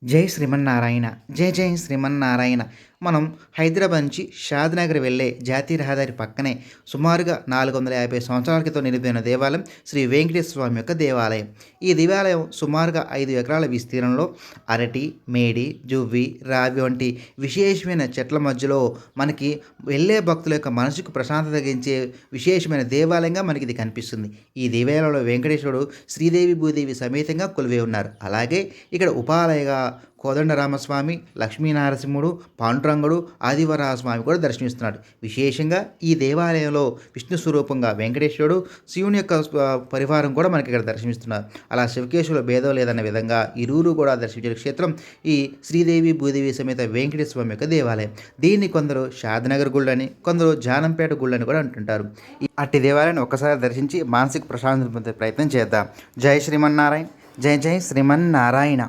జై శ్రీమన్నారాయణ. జై జై శ్రీమన్నారాయణ. మనం హైదరాబాద్ నుంచి షాద్‌నగర్ వెళ్ళే జాతీయ రహదారి పక్కనే సుమారుగా 450 సంవత్సరాల క్రితం నిలిపిన దేవాలయం శ్రీ వెంకటేశ్వర స్వామి యొక్క దేవాలయం. ఈ దేవాలయం సుమారుగా 5 ఎకరాల విస్తీర్ణంలో అరటి, మేడి, జువ్వి, రావి వంటి విశేషమైన చెట్ల మధ్యలో మనకి వెళ్ళే భక్తుల యొక్క మనసుకు ప్రశాంతత కలిగించే విశేషమైన దేవాలయంగా మనకిది కనిపిస్తుంది. ఈ దేవాలయంలో వెంకటేశ్వరుడు శ్రీదేవి, భూదేవి సమేతంగా కొలువై ఉన్నారు. అలాగే ఇక్కడ ఉపాలయగా కోదండరామస్వామి, లక్ష్మీనరసింహుడు, పాండురంగుడు, ఆదివరాహస్వామి కూడా దర్శనమిస్తున్నాడు. విశేషంగా ఈ దేవాలయంలో విష్ణు స్వరూపంగా వెంకటేశ్వరుడు, శివుని యొక్క పరివారం కూడా మనకి ఇక్కడ దర్శనమిస్తున్నారు. అలా శివకేశవుల భేదం లేదన్న విధంగా ఇరువురు కూడా దర్శించిన క్షేత్రం ఈ శ్రీదేవి, భూదేవి సమేత వెంకటేశ్వర స్వామి యొక్క దేవాలయం. దీన్ని కొందరు షాద్‌నగర్ గుళ్ళని, కొందరు జానంపేట గుళ్ళని కూడా అంటుంటారు. అట్టి దేవాలయాన్ని ఒక్కసారి దర్శించి మానసిక ప్రశాంతత పొందే ప్రయత్నం చేద్దాం. జై శ్రీమన్నారాయణ. జై జై శ్రీమన్నారాయణ.